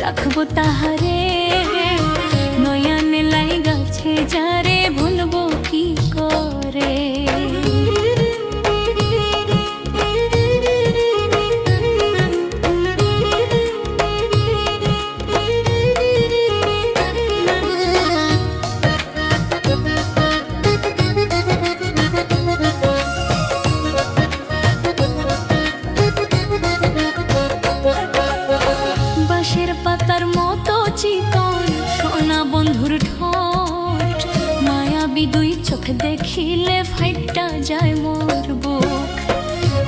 রাখবো তাহারে নয়ন লাই গাছে যারে ভুলবো কি করে। বাঁশের পাতার মতো চিকন সোনা বন্ধুর ঠোঁট, মায়াবী দুই চোখ দেখিলে ফাইটা যায় মোর বুক।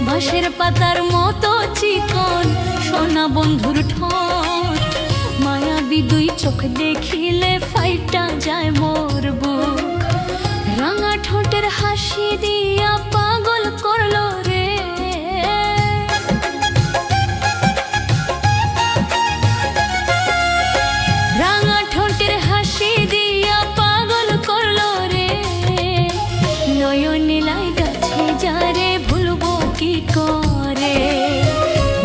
বাঁশের পাতার মতো চিকন সোনা বন্ধুর ঠোঁট, মায়াবী দুই চোখ দেখিলে ফাইটা যায় মোর বুক। রাঙা ঠোঁটের হাসি দিয়া পাগল করলো রে, রাঙা ঠোঁটের হাসি দিয়া পাগল করলো রে। নয়ন লাই গাছে যারে ভুলবো কি করে,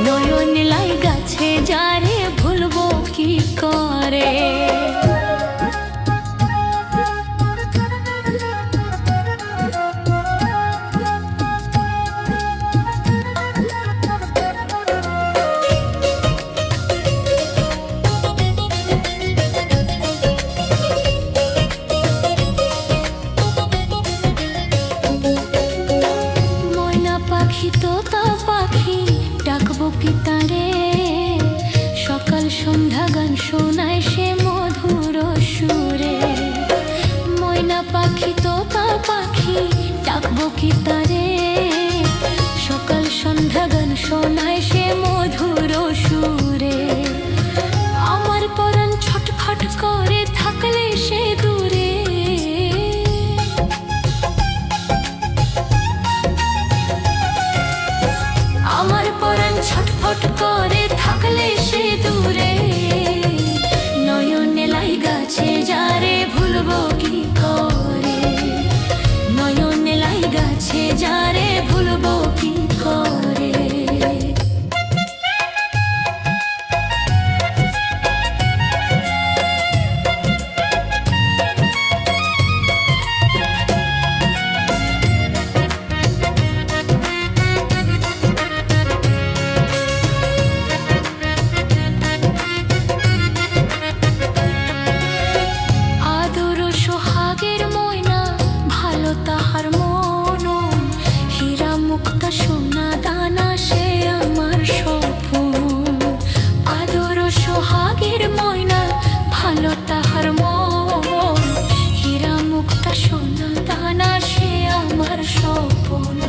নয়ন লাই গাছে যারে ভুলবো কি করে। তোতা পাখি ডাকবো কি তারে, সকাল সন্ধ্যা গান শোনায় সে মধুর সুরে। ময়না পাখি তোতা পাখি ডাকবো কি তারে, সকাল সন্ধ্যা গান শোনায় সে মধুর সুরে। আমার পরাণ ছটফট করে থাকলে সে দূরে, আমার পরাণ ছটফট করে থাকলে সে দূরে। নয়ন লাই গাছে যারে ভুলবো কি করে, নয়ন লাই গাছে যারে ভুলবো কি করে। তাহার মন হীরা মুক্তা সোনা দানা সে আমার স্বপ্ন। আদর সোহাগের ময়না ভালো তাহার মন, হীরা মুক্তা সোনা দানা সে আমার স্বপ্ন।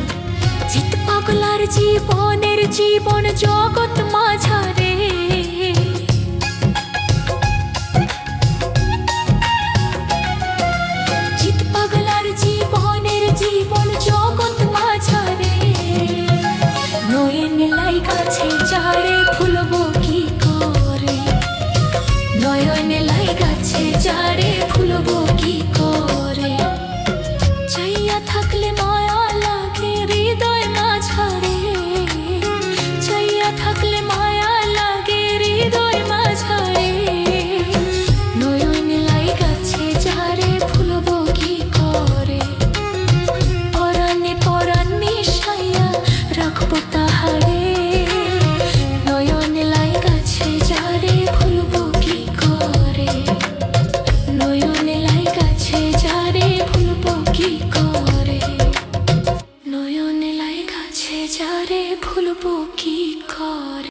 চিত পাগলার জীবনের জীবন জগৎ মাঝারে,